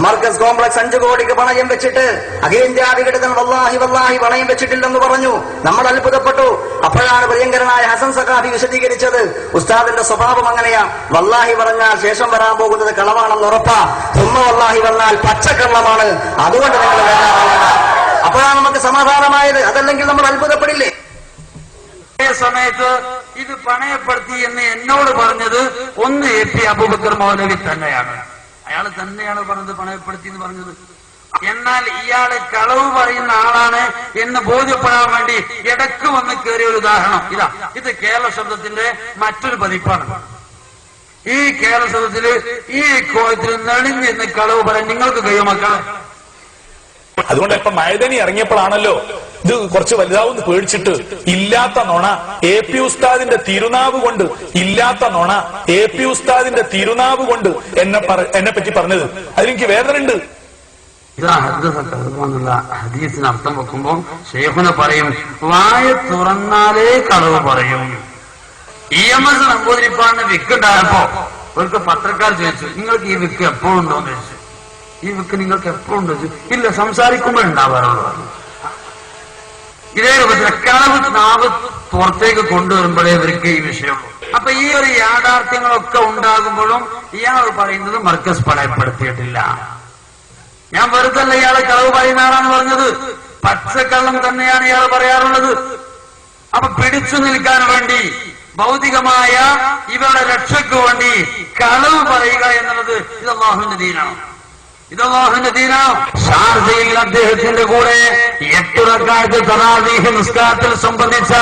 Markaz complex 5 കോടിക്ക് പണയം വെച്ചിട്ട് അഖിലേന്ത്യാ വിഘടകൻ വല്ലാഹി പണയം വെച്ചിട്ടില്ലെന്ന് പറഞ്ഞു. നമ്മൾ അത്ഭുതപ്പെട്ടു. അപ്പോഴാണ് പ്രിയങ്കരനായ ഹസൻ സഖാഫി വിശദീകരിച്ചത്, ഉസ്താദിന്റെ സ്വഭാവം അങ്ങനെയാ, വല്ലാഹി പറഞ്ഞാൽ ശേഷം വരാൻ പോകുന്നത് കളവാണെന്ന് ഉറപ്പാ, തുമ്മ വല്ലാഹി പറഞ്ഞാൽ പച്ചക്കള്ളമാണ്, അതുകൊണ്ട് നിങ്ങൾ വേണ്ട. അപ്പോഴാണ് നമുക്ക് സമാധാനമായത്. അതല്ലെങ്കിൽ നമ്മൾ അത്ഭുതപ്പെടില്ലേ? സമയത്ത് ഇത് പണയപ്പെടുത്തി എന്ന് എന്നോട് പറഞ്ഞത് ഒന്ന് എ പി അബൂബക്കർ മൗലവി തന്നെയാണ്. അയാൾ തന്നെയാണ് പറഞ്ഞത് പണയപ്പെടുത്തി എന്ന് പറഞ്ഞത്. എന്നാൽ ഇയാള് കളവ് പറയുന്ന ആളാണ് എന്ന് ബോധ്യപ്പെടാൻ വേണ്ടി ഇടക്ക് വന്ന് കയറിയ ഒരു ഉദാഹരണം ഇതാ. ഇത് കേരള ശബ്ദത്തിന്റെ മറ്റൊരു പതിപ്പാണ്. ഈ കേരള ശബ്ദത്തില് ഈ കോയത്തിൽ നെളിഞ്ഞെന്ന് കളവ് പറയാൻ നിങ്ങൾക്ക് കഴിയും മക്കളെ. അതുകൊണ്ട് ഇപ്പൊ മൈദനി ഇറങ്ങിയപ്പോഴാണല്ലോ ഇത് കുറച്ച് വലുതാവുന്ന് പേടിച്ചിട്ട് ഇല്ലാത്ത നുണ എ പി ഉസ്താദിന്റെ തിരുനാവ് കൊണ്ട്, ഇല്ലാത്ത നുണ എ പി ഉസ്താദിന്റെ തിരുനാവ് കൊണ്ട് എന്നെ പറ്റി പറഞ്ഞത്. അതിലെനിക്ക് വേദനയുണ്ട്. ഹദീസിന് അർത്ഥം വെക്കുമ്പോ ശൈഖുന പറയും, വായ തുറന്നാലേ കളവ് പറയും. EMS നമ്പൂതിരിപ്പാടിന് വിക്കുണ്ടായപ്പോ അവർക്ക് പത്രക്കാർ ചോദിച്ചു, നിങ്ങൾക്ക് ഈ വിക്ക് എപ്പോഴും ഉണ്ടോന്ന് ചോദിച്ചു. ഈ വിക്ക് നിങ്ങൾക്ക് എപ്പോഴും ഉണ്ടോ? ഇല്ല, സംസാരിക്കുമ്പോൾ ഉണ്ടാവാറുള്ളൂ. ഇതേ രൂപത്തിൽ കളവ് നാവ് പുറത്തേക്ക് കൊണ്ടുവരുമ്പോഴേ ഇവർക്ക് ഈ വിഷയമുള്ളൂ. അപ്പൊ ഈ ഒരു യാഥാർത്ഥ്യങ്ങളൊക്കെ ഉണ്ടാകുമ്പോഴും ഇയാൾ പറയുന്നത് മർക്കസ് പണയപ്പെടുത്തിയിട്ടില്ല. ഞാൻ വെറുതെ അല്ല ഇയാളെ കളവ് പറയുന്ന ആളാണ് പറഞ്ഞത്, പച്ചക്കള്ളം തന്നെയാണ് ഇയാൾ പറയാറുള്ളത്. അപ്പൊ പിടിച്ചു നിൽക്കാൻ വേണ്ടി, ഭൗതികമായ ഇവരുടെ രക്ഷയ്ക്ക് വേണ്ടി കളവ് പറയുക എന്നുള്ളത് ഇത് അല്ലാഹുവിന്റെ ദീനാണ്. ഇതല്ലാഹുവിന്റെ ദീനാണ്. ഷാർജയിൽ അദ്ദേഹത്തിന്റെ കൂടെ 8 റക്അത്ത് തറാവീഹ് നിസ്കാരത്തിൽ സംബന്ധിച്ച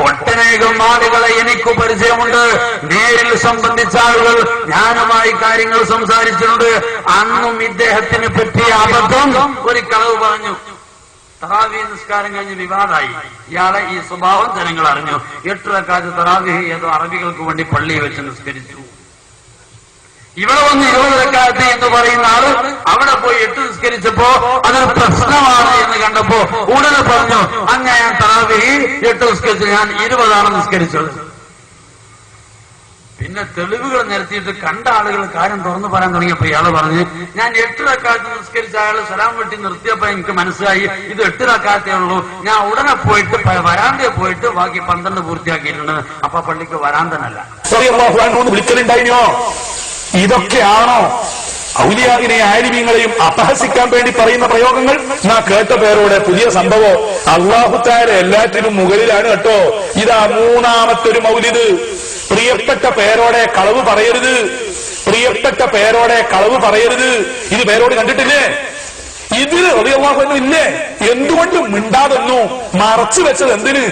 ഒട്ടനേകം ആളുകളെ എനിക്ക് പരിചയമുണ്ട്. നേരിൽ സംബന്ധിച്ച ആളുകൾ ഞാനുമായി കാര്യങ്ങൾ സംസാരിച്ചിട്ടുണ്ട്. അന്നും ഇദ്ദേഹത്തിന് പറ്റിയ അബദ്ധം ഒരു കളവ് പറഞ്ഞു. തറാവീഹ് നിസ്കാരം കഴിഞ്ഞ് വിവാദമായി. ഇയാളെ ഈ സ്വഭാവം ജനങ്ങൾ അറിഞ്ഞു. 8 റക്അത്ത് തറാവീഹ് ഏതോ അറബികൾക്ക് വേണ്ടി പള്ളിയിൽ വെച്ച് നിസ്കരിച്ചു. ഇവിടെ വന്ന് 20 റക്അത്ത് എന്ന് പറയുന്ന ആള് അവിടെ പോയി 8 നിസ്കരിച്ചപ്പോ അതൊരു പ്രശ്നമാണ് എന്ന് കണ്ടപ്പോ ഉടനെ പറഞ്ഞു, അങ്ങനെ ഞാൻ തറാവീഹ് 8 നിസ്കരിച്ചു, ഞാൻ 20 നിസ്കരിച്ചത്. പിന്നെ തെളിവുകൾ നിരത്തിയിട്ട് കണ്ട ആളുകൾ കാര്യം തുറന്നു പറയാൻ തുടങ്ങിയപ്പോ ഇയാള് പറഞ്ഞ്, ഞാൻ 8 റക്അത്ത് നിസ്കരിച്ച അയാള് സലാം വെട്ടി നിർത്തിയപ്പോ എനിക്ക് മനസ്സിലായി ഇത് 8 റക്അത്തേ ഉള്ളൂ. ഞാൻ ഉടനെ പോയിട്ട് വരാന്തയിൽ പോയിട്ട് ബാക്കി 12 പൂർത്തിയാക്കിയിട്ടുണ്ട്. അപ്പൊ പള്ളിക്ക് വരാന്തനല്ല. വിളിക്കലുണ്ടായിനോ? ഇതൊക്കെയാണോ ഔലിയാവിനെ ആലിമീങ്ങളെയും അപഹസിക്കാൻ വേണ്ടി പറയുന്ന പ്രയോഗങ്ങൾ? ഞാൻ കേട്ട പേരോടെ പുതിയ സംഭവം. അല്ലാഹു തആല എല്ലാറ്റിനും മുകളിലാണ് കേട്ടോ. ഇതാ 3ാമത്തെ ഒരു മൗലിദ്. പ്രിയപ്പെട്ട പേരോടെ കളവ് പറയരുത്, പ്രിയപ്പെട്ട പേരോടെ കളവ് പറയരുത്. ഇത് പേരോട് കണ്ടിട്ടില്ലേ? ഇതിൽ റളിയല്ലാഹു അൻഹു ഇല്ലേ? എന്തുകൊണ്ട് മിണ്ടാതെന്നു മറച്ചു വെച്ചത് എന്തിന്?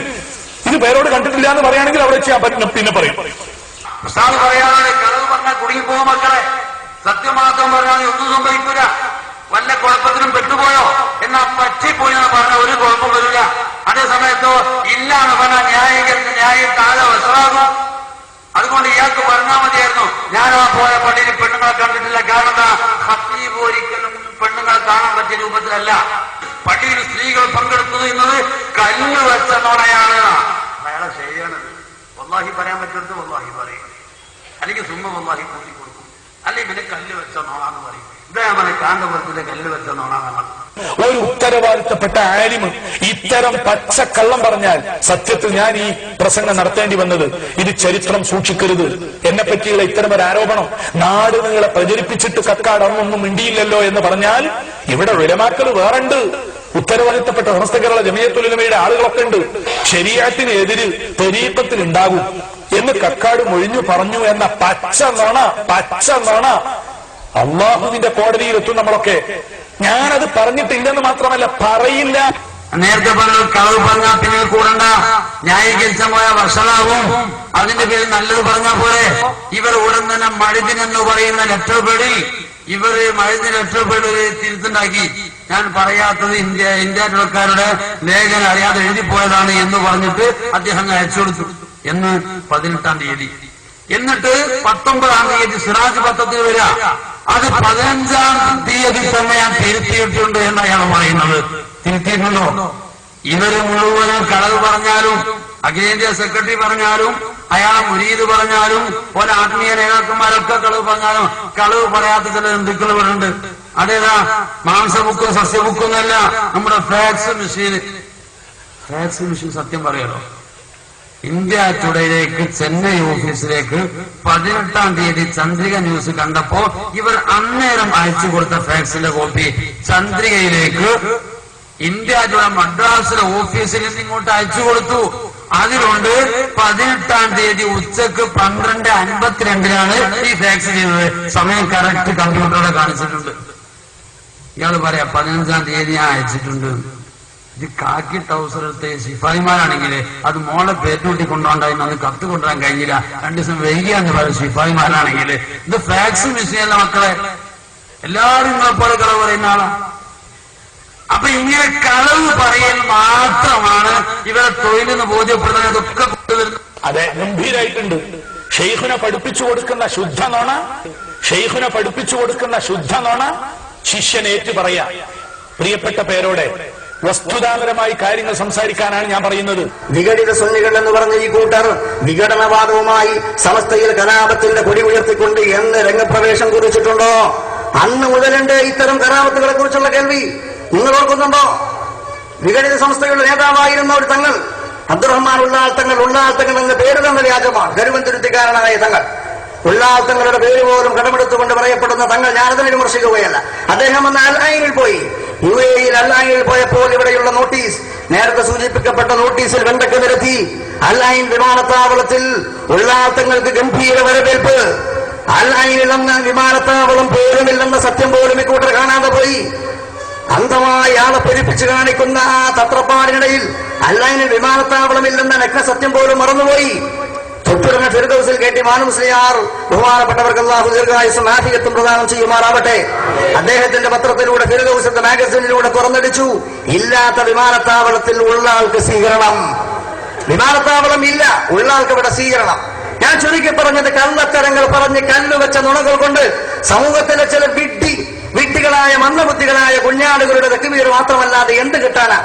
ഇത് പേരോട് കണ്ടിട്ടില്ല എന്ന് പറയുകയാണെങ്കിൽ അവിടെ ചെയ്യാൻ പറ്റും. പിന്നെ പറയും പറയാതെ കളവ് പറഞ്ഞാൽ കുടുങ്ങിപ്പോകും മക്കളെ. സത്യമാത്രം പറഞ്ഞാൽ ഒന്നും സംഭവിക്കൂല. വല്ല കുഴപ്പത്തിനും പെട്ടുപോയോ എന്നാ പറ്റിപ്പോയി എന്ന് പറഞ്ഞാൽ ഒരു കുഴപ്പം വരില്ല. അതേ സമയത്തോ ഇല്ല എന്ന് പറഞ്ഞാൽ ന്യായം താഴെ വശമാകും. അതുകൊണ്ട് ഇയാൾക്ക് പറഞ്ഞാൽ മതിയായിരുന്നു, ഞാനാ പോയ പള്ളിയിൽ പെണ്ണുങ്ങളെ കണ്ടിട്ടില്ല. കാരണം എന്താ? ഖത്തീബ് ഒരിക്കലും പെണ്ണുങ്ങളെ കാണാൻ പറ്റിയ രൂപത്തിലല്ല. പള്ളിയിൽ സ്ത്രീകൾ പങ്കെടുത്തത് എന്നത് കല്ല് വെച്ച നോണയാണ്. അയാളെ ശരിയാണത്. വല്ലാഹി പറയാൻ പറ്റുന്നത് വല്ലാഹി പറയും, അല്ലെങ്കിൽ സുമ്മ വല്ലാഹി കൂട്ടി കൊടുക്കും, അല്ലെങ്കിൽ പിന്നെ കല്ല് വെച്ച നോണാന്ന് പറയും. ഇതേപോലെ കാന്തപുരത്തിന്റെ കല്ല് വെച്ച നോണാണ്. ഒരു ഉത്തരവാദിത്തപ്പെട്ട ആലിമ് ഇത്തരം പച്ചക്കള്ളം പറഞ്ഞാൽ സത്യത്തിൽ ഞാൻ ഈ പ്രസംഗം നടത്തേണ്ടി വന്നത്. ഇത് ചരിത്രം സൂക്ഷിക്കരുത്. എന്നെ പറ്റിയുള്ള ഇത്തരം ഒരു ആരോപണം നാട് നിങ്ങളെ പ്രചരിപ്പിച്ചിട്ട് കക്കാട് അന്നൊന്നും മിണ്ടിയില്ലല്ലോ എന്ന് പറഞ്ഞാൽ ഇവിടെ ഉലമാക്കൾ വേറുണ്ട്. ഉത്തരവാദിത്തപ്പെട്ട സമസ്ത കേരള ജമിയത്തുൽ ഉലമയുടെ ആളുകളൊക്കെ ഉണ്ട്. ശരീഅത്തിനെതിര് തരീഖത്തിൽ ഉണ്ടാകും എന്ന് കക്കാട് മൊഴിഞ്ഞു പറഞ്ഞു എന്ന പച്ച നോണ അള്ളാഹുവിന്റെ കോടതിയിൽ എത്തും നമ്മളൊക്കെ. ഞാനത് പറഞ്ഞിട്ടില്ലെന്ന് മാത്രമല്ല, പറയില്ല. നേരത്തെ പറഞ്ഞ കളവ് പറഞ്ഞാൽ പിന്നെ കൂടണ്ട, ന്യായീകരിച്ച പോയ വർഷമാവും. അതിന്റെ പേരിൽ നല്ലത് പറഞ്ഞാൽ പോലെ. ഇവർ ഉടൻ തന്നെ മഴുദിൻ എന്ന് പറയുന്ന ലെറ്റർ പേഡിൽ ഇവര് മഴുദിൻ ലെറ്റർ പേഡ് തിരുത്തുണ്ടാക്കി. ഞാൻ പറയാത്തത് ഇന്ത്യക്കാരുടെ ലേഖനം അറിയാതെ എഴുതിപ്പോയതാണ് എന്ന് പറഞ്ഞിട്ട് അദ്ദേഹം അയച്ചു കൊടുത്തു. എന്ന് 18-ാം തീയതി. എന്നിട്ട് 19-ാം തീയതി സിറാജ് പത്രത്തിൽ വരിക. അത് 15-ാം തീയതി തന്നെ ഞാൻ തിരുത്തിയിട്ടുണ്ട് എന്ന് അയാൾ പറയുന്നത്. തിരുത്തിയിട്ടുണ്ടോ? ഇവര് മുഴുവനും കളവ് പറഞ്ഞാലും, അഖിലേന്ത്യാ സെക്രട്ടറി പറഞ്ഞാലും, അയാളെ മുരീദ് പറഞ്ഞാലും, പോലെ ആത്മീയ നേതാക്കന്മാരൊക്കെ കളവ് പറഞ്ഞാലും കളവ് പറയാത്ത ചില ഹിന്ദുക്കൾ ഇവിടെ ഉണ്ട്. അതേതാ മാംസബുക്കും സസ്യബുക്കൊന്നല്ല, നമ്മുടെ ഫാക്സ് മെഷീൻ. ഫാക്സ് മെഷീൻ സത്യം പറയാലോ, ഇന്ത്യ ടുഡേയിലേക്ക് ചെന്നൈ ഓഫീസിലേക്ക് 18-ാം തീയതി ചന്ദ്രിക ന്യൂസ് കണ്ടപ്പോ ഇവർ അന്നേരം അയച്ചു കൊടുത്ത ഫാക്സിന്റെ കോപ്പി ചന്ദ്രികയിലേക്ക് ഇന്ത്യ ടുഡേ മദ്രാസിലെ ഓഫീസിൽ നിന്ന് ഇങ്ങോട്ട് അയച്ചു കൊടുത്തു. അതിലുണ്ട് 18-ാം തീയതി ഉച്ചക്ക് 12:52 ഈ ഫാക്സ് ചെയ്തത്. സമയം കറക്റ്റ് കമ്പ്യൂട്ടറിൽ കാണിച്ചിട്ടുണ്ട്. ഇയാള് പറയാ 15-ാം തീയതി ഞാൻ അയച്ചിട്ടുണ്ട്. ഇത് കാക്കി ട്രൗസർ എടുത്ത് ശിഫായിമാരാണെങ്കിൽ അത് മോളെ പേറ്റൂട്ടി കൊണ്ടുപോണ്ടായിരുന്നു, അത് കത്ത് കൊണ്ടുവരാൻ കഴിഞ്ഞില്ല, 2 ദിവസം വൈകിയാന്ന് പറയും ശിഫായിമാരാണെങ്കിൽ. ഇത് ഫാക്സ് മെഷീനല്ല മക്കളെ, എല്ലാവരും നിങ്ങളെപ്പോലെ കളവ് പറയുന്ന ആളാ. അപ്പൊ ഇങ്ങനെ കളവ് പറയൽ മാത്രമാണ് ഇവരെ തൊഴിലെന്ന് ബോധ്യപ്പെടുന്നത്. ഇതൊക്കെ കൊണ്ടുവരുന്നത് അതെ, ഗംഭീരായിട്ടുണ്ട്. ഷെയ്ഖിനെ പഠിപ്പിച്ചു കൊടുക്കുന്ന ശുദ്ധ നോണ, ഷെയ്ഖിനെ പഠിപ്പിച്ചു കൊടുക്കുന്ന ശുദ്ധ നോണ ശിഷ്യൻ ഏറ്റു പറയാ. പ്രിയപ്പെട്ട പേരോടെ വസ്തുതാപരമായി കാര്യങ്ങൾ സംസാരിക്കാനാണ് ഞാൻ പറയുന്നത്. വിഘടിത സുന്നികൾ എന്ന് പറഞ്ഞ ഈ കൂട്ടർ വിഘടനവാദവുമായി സമസ്തയിൽ കലാപത്തിന്റെ കൊടി ഉയർത്തിക്കൊണ്ട് എന്ന് രംഗപ്രവേശം കുറിച്ചിട്ടുണ്ടോ അന്ന് മുതലുണ്ട് ഇത്തരം കലാപത്തുകളെ കുറിച്ചുള്ള കേൾവി. നിങ്ങൾ ഓർക്കുന്നുണ്ടോ? വിഘടിത സംസ്ഥയുടെ നേതാവായിരുന്ന ഒരു തങ്ങൾ അബ്ദുറഹ്മാൻ ഉള്ളാൾ തങ്ങൾ എന്ന പേര് തന്നെ വ്യാജമാണ്. കരുവന്തുരുത്തിക്കാരനായ തങ്ങൾ, ഉള്ളാൾ തങ്ങളുടെ പേര് പോലും കടമെടുത്തുകൊണ്ട് പറയപ്പെടുന്ന തങ്ങൾ, ഞാനതിനെ വിമർശിക്കുകയല്ല. അദ്ദേഹം അന്ന് അൽ ഐനിൽ പോയി. UAE അൽ ഐനിൽ പോയപ്പോൾ ഇവിടെയുള്ള നോട്ടീസ്, നേരത്തെ സൂചിപ്പിക്കപ്പെട്ട നോട്ടീസിൽ വെണ്ടക്ക് നിരത്തി. അൽ ഐൻ വിമാനത്താവളത്തിൽ ഉള്ളാൾ തങ്ങൾക്ക് ഗംഭീര വരവേൽപ്പ്. അൽ ഐനിൽ അന്ന് വിമാനത്താവളം പോലുമില്ലെന്ന സത്യം പോലും ഇക്കൂട്ടർ കാണാതെ പോയി. അന്ധമായി ആളെ പെരുപ്പിച്ച് കാണിക്കുന്ന ആ തത്രപ്പാടിനിടയിൽ അൽ ഐനിൽ വിമാനത്താവളമില്ലെന്ന നഗ്ന സത്യം പോലും മറന്നുപോയി. തൊട്ടുടനെ ഫിർദൗസിൽ കയറ്റി മാനുസ്ലിയാർ ബഹുമാനപ്പെട്ടവർക്ക് അല്ലാഹു ദീർഘായുസ്സും ആഫിയത്തും പ്രദാനം ചെയ്യുമാറാവട്ടെ. അദ്ദേഹത്തിന്റെ പത്രത്തിലൂടെ ഫിർദൗസിന്റെ മാഗസിനിലൂടെ തുറന്നടിച്ചു, ഇല്ലാത്ത വിമാനത്താവളത്തിൽ ഉള്ള ആൾക്ക് സ്വീകരണം. വിമാനത്താവളം ഇല്ല, ഉള്ള ആൾക്ക് ഇവിടെ സ്വീകരണം. ഞാൻ ചുരുക്കി പറഞ്ഞത് കള്ളത്തരങ്ങൾ പറഞ്ഞ് കല്ലുവെച്ച നുണകൾ കൊണ്ട് സമൂഹത്തിലെ ചില വിഡ്ഢികളായ മന്ദബുദ്ധികളായ കുഞ്ഞാടുകളുടെ തെക്കുവീർ മാത്രമല്ലാതെ എന്ത് കിട്ടാനാ?